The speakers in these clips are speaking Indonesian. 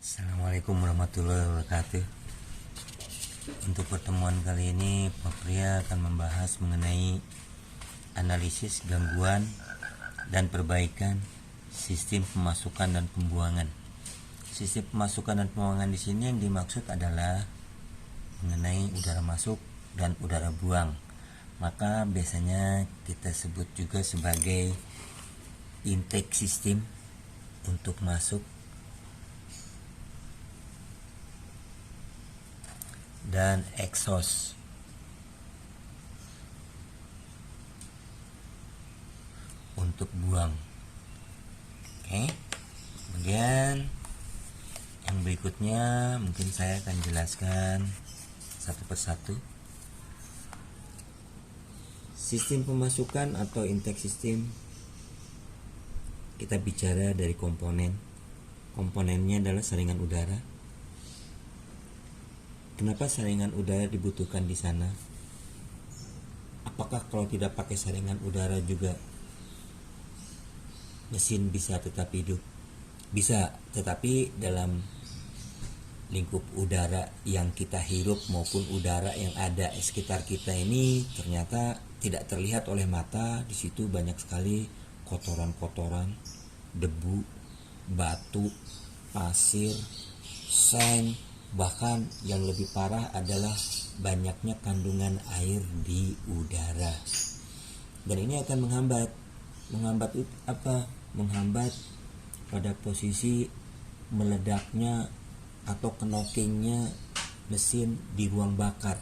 Assalamualaikum warahmatullahi wabarakatuh. Untuk pertemuan kali ini Pak Pria akan membahas mengenai analisis gangguan dan perbaikan sistem pemasukan dan pembuangan. Sistem pemasukan dan pembuangan di sini yang dimaksud adalah mengenai udara masuk dan udara buang. Maka biasanya kita sebut juga sebagai intake system untuk masuk dan exhaust untuk buang. Oke. Kemudian yang berikutnya mungkin saya akan jelaskan satu persatu. Sistem pemasukan atau intake system, kita bicara dari komponen. Komponennya adalah saringan udara. Kenapa saringan udara dibutuhkan di sana? Apakah kalau tidak pakai saringan udara juga mesin bisa tetap hidup? Bisa, tetapi dalam lingkup udara yang kita hirup maupun udara yang ada di sekitar kita ini ternyata tidak terlihat oleh mata. Di situ banyak sekali kotoran-kotoran, debu, batu, pasir, seng. Bahkan yang lebih parah adalah banyaknya kandungan air di udara. Dan ini akan menghambat apa? Menghambat pada posisi meledaknya atau knockingnya mesin di ruang bakar.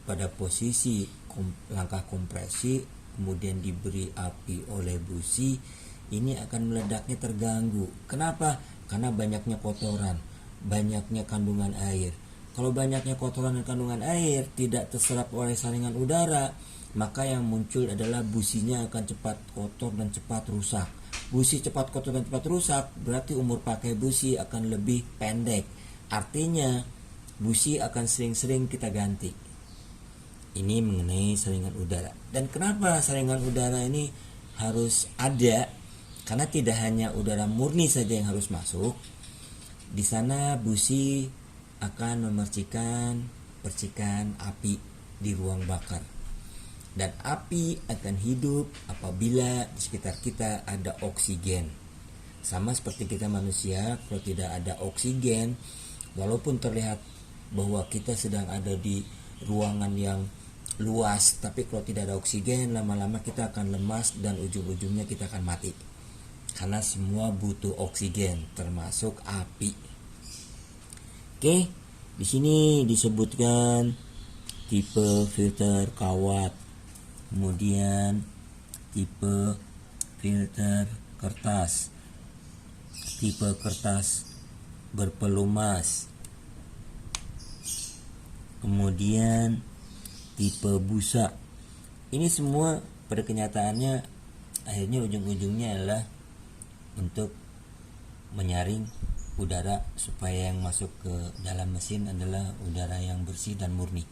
Pada posisi langkah kompresi kemudian diberi api oleh busi, ini akan meledaknya terganggu. Kenapa? Karena banyaknya kotoran, banyaknya kandungan air. Kalau banyaknya kotoran dan kandungan air tidak terserap oleh saringan udara, maka yang muncul adalah businya akan cepat kotor dan cepat rusak. Busi cepat kotor dan cepat rusak berarti umur pakai busi akan lebih pendek. Artinya busi akan sering-sering kita ganti. Ini mengenai saringan udara. Dan kenapa saringan udara ini harus ada? Karena tidak hanya udara murni saja yang harus masuk. Di sana busi akan memercikan percikan api di ruang bakar. Dan api akan hidup apabila di sekitar kita ada oksigen. Sama seperti kita manusia, kalau tidak ada oksigen, walaupun terlihat bahwa kita sedang ada di ruangan yang luas, tapi kalau tidak ada oksigen, lama-lama kita akan lemas dan ujung-ujungnya kita akan mati. Karena semua butuh oksigen, termasuk api. Oke, di sini disebutkan tipe filter kawat, kemudian tipe filter kertas, tipe kertas berpelumas, kemudian tipe busa. Ini semua pada kenyataannya akhirnya ujung-ujungnya adalah untuk menyaring udara supaya yang masuk ke dalam mesin adalah udara yang bersih dan murni.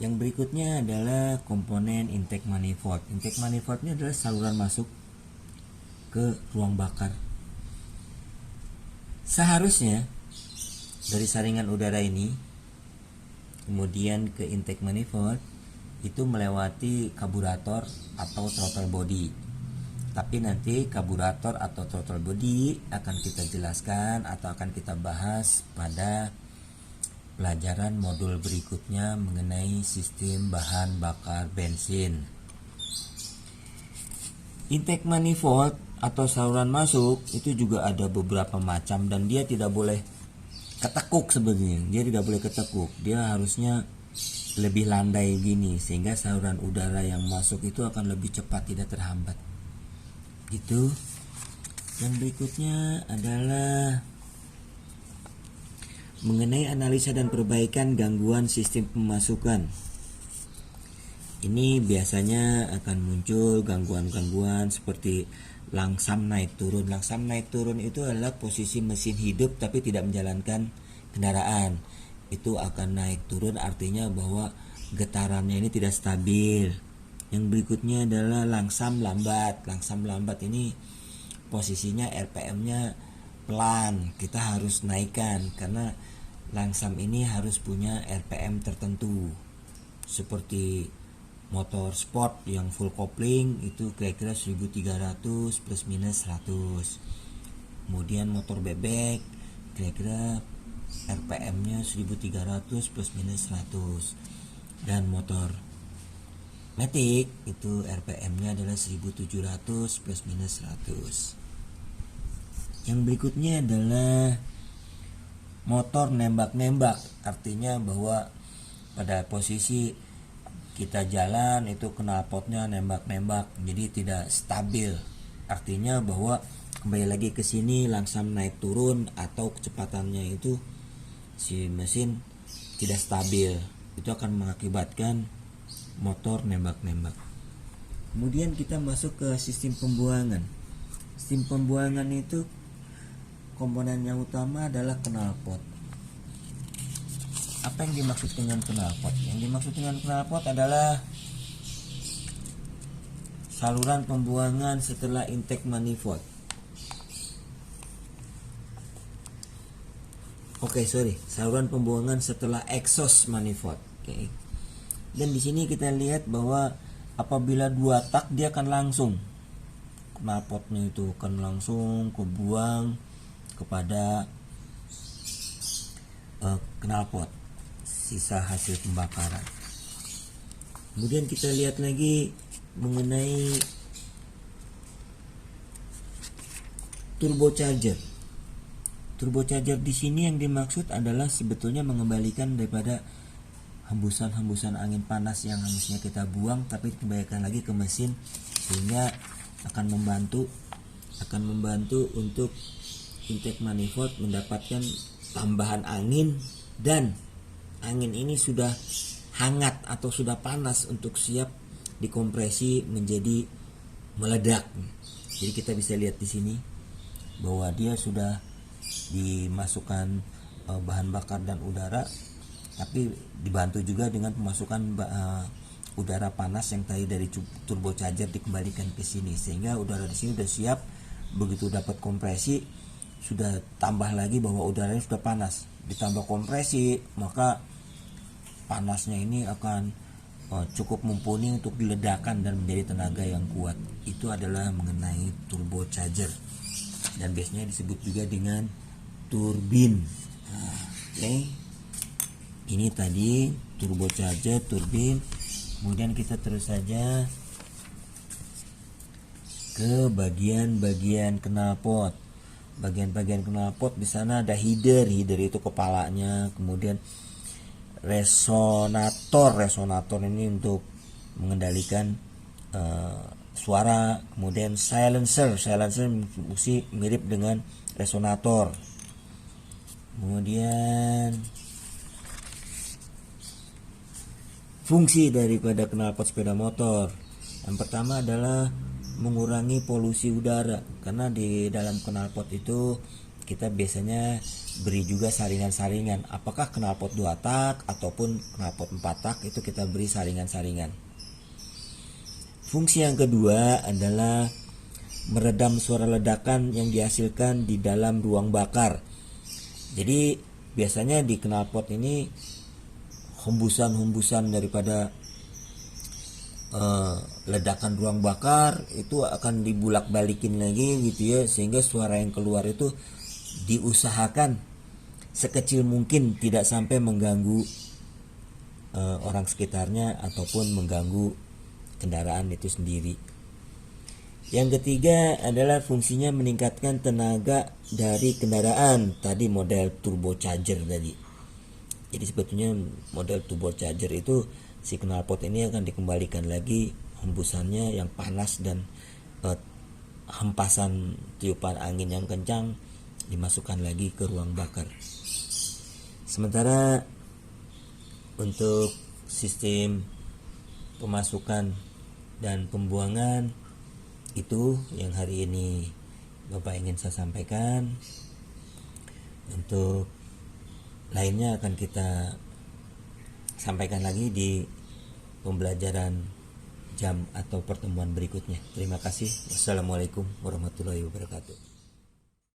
Yang berikutnya adalah komponen intake manifold. Intake manifold ini adalah saluran masuk ke ruang bakar. Seharusnya dari saringan udara ini kemudian ke intake manifold itu melewati karburator atau throttle body. Tapi nanti karburator atau throttle body akan kita jelaskan atau akan kita bahas pada pelajaran modul berikutnya mengenai sistem bahan bakar bensin. Intake manifold atau saluran masuk itu juga ada beberapa macam dan dia tidak boleh ketekuk sebenarnya. Dia tidak boleh ketekuk. Dia harusnya lebih landai gini sehingga saluran udara yang masuk itu akan lebih cepat, tidak terhambat. Gitu. Yang berikutnya adalah mengenai analisa dan perbaikan gangguan sistem pemasukan. Ini biasanya akan muncul gangguan-gangguan seperti langsam naik turun. Langsam naik turun itu adalah posisi mesin hidup tapi tidak menjalankan kendaraan. Itu akan naik turun artinya bahwa getarannya ini tidak stabil. Yang berikutnya adalah langsam lambat. Langsam lambat ini posisinya RPM-nya pelan, kita harus naikkan karena langsam ini harus punya RPM tertentu. Seperti motor sport yang full kopling itu kira-kira 1300 plus minus 100. Kemudian motor bebek kira-kira RPM-nya 1300 plus minus 100. Dan motor Matic itu RPM-nya adalah 1700 plus minus 100. Yang berikutnya adalah motor nembak-nembak, artinya bahwa pada posisi kita jalan itu knalpotnya nembak-nembak, jadi tidak stabil. Artinya bahwa kembali lagi ke sini langsam naik turun atau kecepatannya itu si mesin tidak stabil, itu akan mengakibatkan motor nembak-nembak. Kemudian kita masuk ke sistem pembuangan. Sistem pembuangan itu komponen yang utama adalah knalpot. Apa yang dimaksud dengan knalpot? Yang dimaksud dengan knalpot adalah saluran pembuangan setelah intake manifold. Saluran pembuangan setelah exhaust manifold. Dan di sini kita lihat bahwa apabila 2 tak dia akan langsung knalpotnya itu akan langsung kebuang kepada knalpot sisa hasil pembakaran. Kemudian kita lihat lagi mengenai turbocharger. Turbocharger di sini yang dimaksud adalah sebetulnya mengembalikan daripada hembusan-hembusan angin panas yang harusnya kita buang tapi dikembalikan lagi ke mesin, sehingga akan membantu untuk intake manifold mendapatkan tambahan angin, dan angin ini sudah hangat atau sudah panas untuk siap dikompresi menjadi meledak. Jadi kita bisa lihat di sini bahwa dia sudah dimasukkan bahan bakar dan udara, tapi dibantu juga dengan pemasukan udara panas yang tadi dari turbocharger dikembalikan ke sini, sehingga udara di sini sudah siap. Begitu dapat kompresi, sudah tambah lagi bahwa udaranya sudah panas, ditambah kompresi, maka panasnya ini akan cukup mumpuni untuk diledakkan dan menjadi tenaga yang kuat. Itu adalah mengenai turbocharger, dan biasanya disebut juga dengan turbin. Ini tadi turbocharger, turbin. Kemudian kita terus saja ke bagian-bagian knalpot. Bagian-bagian knalpot di sana ada header itu kepalanya, kemudian resonator ini untuk mengendalikan suara, kemudian silencer mesti mirip dengan resonator. Kemudian fungsi daripada knalpot sepeda motor, yang pertama adalah mengurangi polusi udara, karena di dalam knalpot itu kita biasanya beri juga saringan-saringan, apakah knalpot 2 tak ataupun knalpot 4 tak, itu kita beri saringan-saringan. Fungsi yang kedua adalah meredam suara ledakan yang dihasilkan di dalam ruang bakar. Jadi biasanya di knalpot ini hembusan daripada ledakan ruang bakar itu akan dibulak-balikin lagi gitu ya, sehingga suara yang keluar itu diusahakan sekecil mungkin, tidak sampai mengganggu orang sekitarnya ataupun mengganggu kendaraan itu sendiri. Yang ketiga adalah fungsinya meningkatkan tenaga dari kendaraan, tadi model turbocharger tadi. Jadi sebetulnya model turbocharger itu si knalpot ini akan dikembalikan lagi hembusannya yang panas dan hempasan tiupan angin yang kencang dimasukkan lagi ke ruang bakar. Sementara untuk sistem pemasukan dan pembuangan itu yang hari ini Bapak ingin saya sampaikan. Untuk lainnya akan kita sampaikan lagi di pembelajaran jam atau pertemuan berikutnya. Terima kasih. Wassalamualaikum warahmatullahi wabarakatuh.